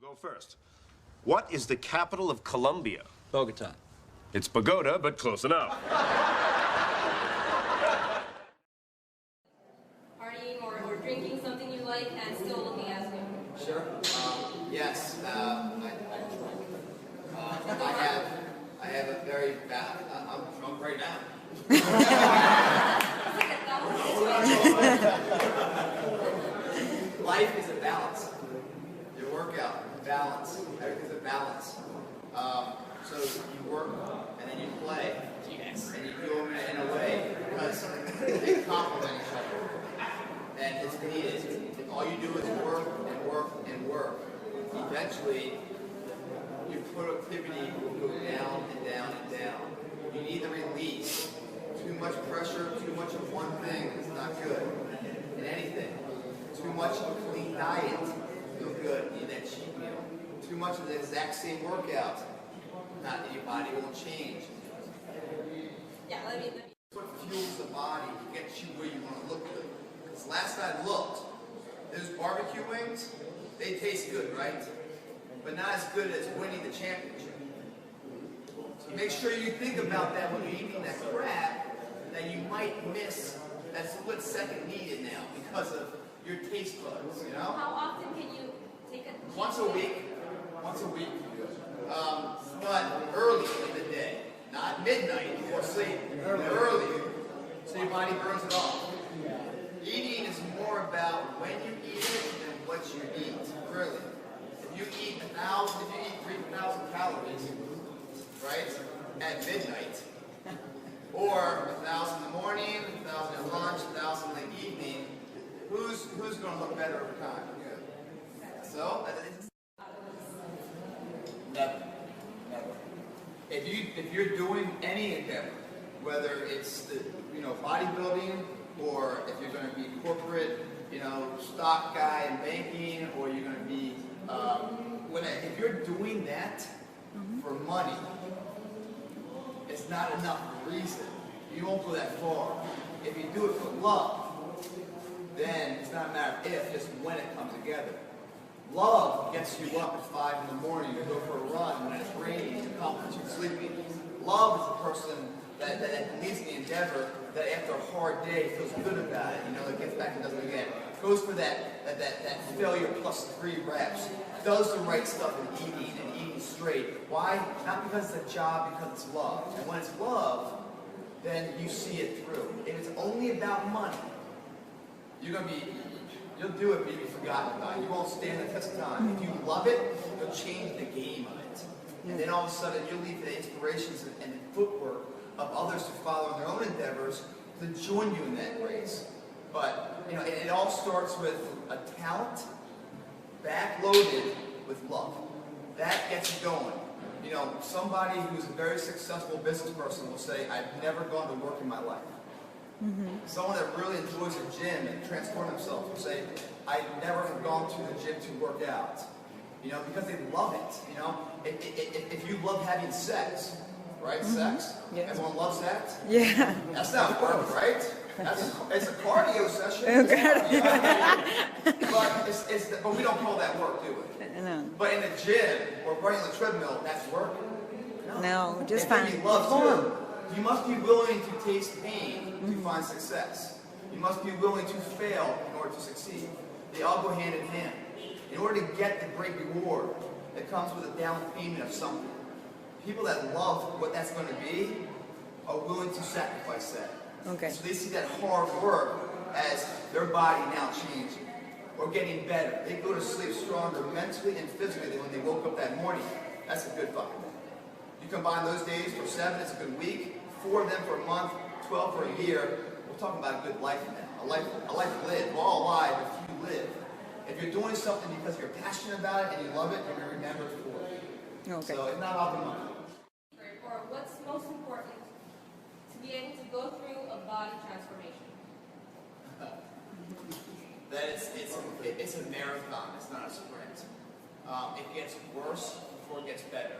Go first. What is the capital of Colombia? Bogota. It's Bogota, but close enough. Partying or drinking something you like and still looking as new. Sure. Yes. I have a very bad. I'm drunk right now. Life is a balance. Your workout, balance. Everything's a balance. So you work and then you play. Yes. And you do them in a way because they complement each other. And it's needed. If all you do is work and work and work, eventually your productivity will go down and down and down. You need the release. Too much pressure, too much of one thing is not good in anything. Too much of a clean diet, feel good. You need that cheat meal. Too much of the exact same workout, not that your body won't change. Yeah, let me. What fuels the body to get you where you want to look good. Because last I looked, those barbecue wings, they taste good, right? But not as good as winning the championship. So make sure you think about that when you're eating that crab, that you might miss that split second needed now because of your taste buds, you know? How often can you take a Once a week. Once a week. But early in the day, not midnight before sleep. Early. So your body burns it off. Eating is more about when you eat it than what you eat. Really. If you eat 3,000 calories, right, at midnight, or 1,000 in the morning, 1,000 at lunch, 1,000 in the evening, who's going to look better over time? So, never. If you're doing any endeavor, whether it's the bodybuilding, or if you're going to be corporate, stock guy in banking, or you're going to be if you're doing that for money, it's not enough reason. You won't go that far. If you do it for love, then it's not a matter of if, just when it comes together. Love gets you up at 5 in the morning to go for a run when it's raining to accomplish your sleeping. Love is a person that believes in the endeavor, that after a hard day feels good about it, that gets back and does it again. Goes for that failure plus 3 reps. Does the right stuff in eating straight. Why? Not because it's a job, because it's love. And when it's love, then you see it through. If it's only about money, you'll do it, but you'll be forgotten about it. You won't stand the test of time. If you love it, you'll change the game of it. And then all of a sudden, you'll leave the inspirations and the footwork of others to follow in their own endeavors to join you in that race. But, it all starts with a talent backloaded with love. That gets you going. Somebody who's a very successful business person will say, I've never gone to work in my life. Someone that really enjoys a gym and transform themselves will say, I never have gone to the gym to work out. Because they love it. If you love having sex, right? Sex. Yeah. Everyone loves that. Yeah. That's not work, right? It's a cardio session. But we don't call that work, do we? No. But in the gym or running on the treadmill, that's work. No, just find love too. You must be willing to taste pain to find success. You must be willing to fail in order to succeed. They all go hand in hand. In order to get the great reward that comes with a down payment of something, people that love what that's going to be are willing to sacrifice that. Okay. So they see that hard work as their body now changing or getting better. They go to sleep stronger mentally and physically than when they woke up that morning. That's a good fucking thing. You combine those days for 7, it's a good week. 4 of them for a month, 12 for a year. We're talking about a good life now. A life lived. We're all alive if you live. If you're doing something because you're passionate about it and you love it, you're going to remember it for it. Okay. So it's not about the money. Or what's most important to be able to go through a body transformation? That it's a marathon. It's not a sprint. It gets worse before it gets better.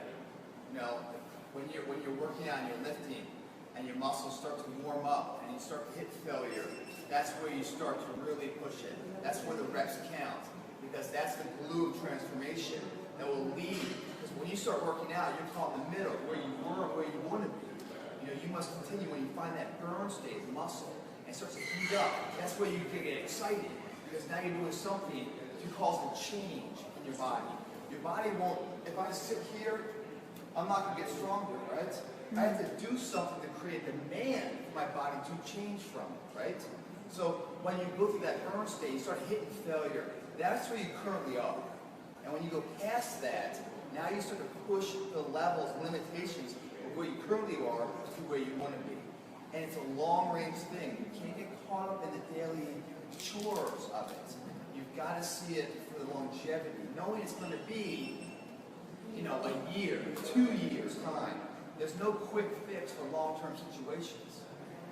When you're working out and you're lifting, and your muscles start to warm up and you start to hit failure, that's where you start to really push it. That's where the reps count, because that's the glue of transformation. that will lead. Because when you start working out, you're caught in the middle, where you were, where you want to be. You know, you must continue when you find that burn state of muscle and starts to heat up. That's where you get excited, because now you're doing something to cause a change in your body. Your body won't, if I sit here, I'm not going to get stronger, right? I have to do something to create demand for my body to change from it, right? So when you go through that burn state, you start hitting failure. That's where you currently are. And when you go past that, now you start to push the levels, limitations of where you currently are to where you want to be. And it's a long-range thing. You can't get caught up in the daily chores of it. You've got to see it for the longevity, knowing it's going to be, you know, a year, 2 years time. There's no quick fix for long-term situations.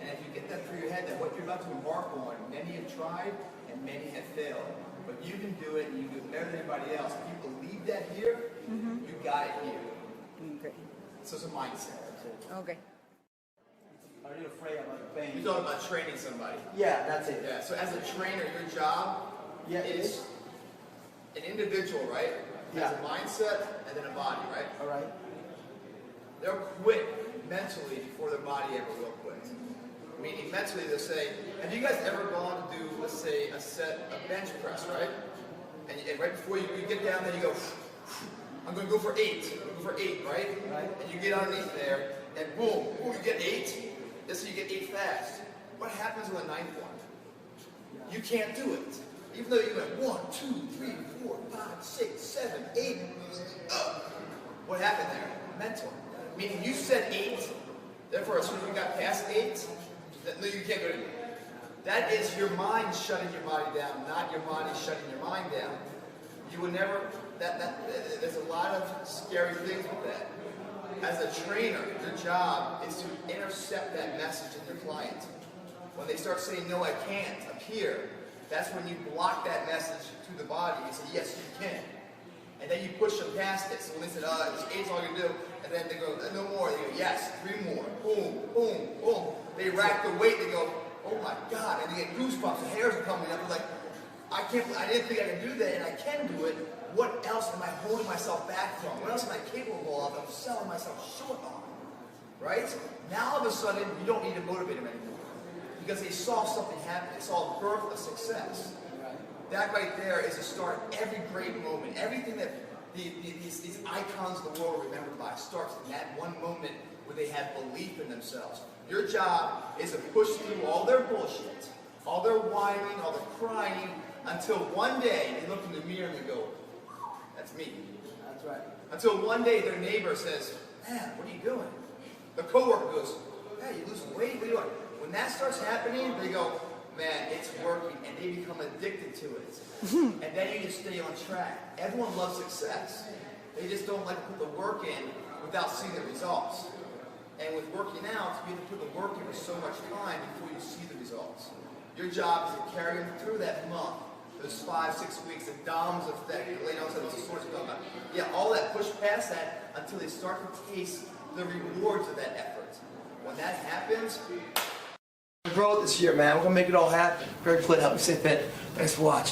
And if you get that through your head, that what you're about to embark on, many have tried and many have failed. But you can do it, and you can do it better than anybody else. If you believe that here, you got it here. Okay. So it's a mindset. Okay. Are you afraid about the pain? You're talking about training somebody. Yeah, that's it. Yeah, so as a trainer, your job is an individual, right? Has a mindset and then a body, right? All right. They'll quit mentally before their body ever will quit. Meaning mentally they'll say, have you guys ever gone to do, let's say, a bench press, right? And right before you get down there, you go, I'm going to go for 8. I'm going to go for 8, right? And you get underneath there, and boom, you get 8. This is you get 8 fast. What happens on the 9th one? You can't do it. Even though you went 1, 2, 3, 4, 5, 6, 7, 8. What happened there? Mental. Meaning you said 8, therefore as soon as you got past 8, no, you can't go to 8. That is your mind shutting your body down, not your body shutting your mind down. You would never, there's a lot of scary things with that. As a trainer, your job is to intercept that message in your client. When they start saying, no, I can't, up here, that's when you block that message to the body and say, yes, you can. And then you push them past it. So when they said, it's 8's all you do, and then they go, no more. They go, yes, 3 more. Boom, boom, boom. They rack the weight. They go, oh my God. And they get goosebumps. The hairs are coming up. They're like, I didn't think I could do that, and I can do it. What else am I holding myself back from? What else am I capable of? I'm selling myself short on. Right? Now all of a sudden, you don't need to motivate them anymore. Because they saw something happen. They saw a birth of success. That right there is the start of every great moment. Everything that these icons of the world are remembered by starts in that one moment where they have belief in themselves. Your job is to push through all their bullshit, all their whining, all their crying, until one day they look in the mirror and they go, that's me. That's right. Until one day their neighbor says, man, what are you doing? The coworker goes, hey, you losing weight? What are you doing? When that starts happening, they go, man, it's working, and they become addicted to it. And then you just stay on track. Everyone loves success. They just don't like to put the work in without seeing the results. And with working out, you have to put the work in for so much time before you see the results. Your job is to carry them through that month, those 5, 6 weeks, the DOMS effect, the late onset of sorts of about. Yeah, all that, push past that until they start to taste the rewards of that effort. When that happens, grow this year, man. We're gonna make it all happen. Greg Plitt, help me stay fit. Thanks for watching.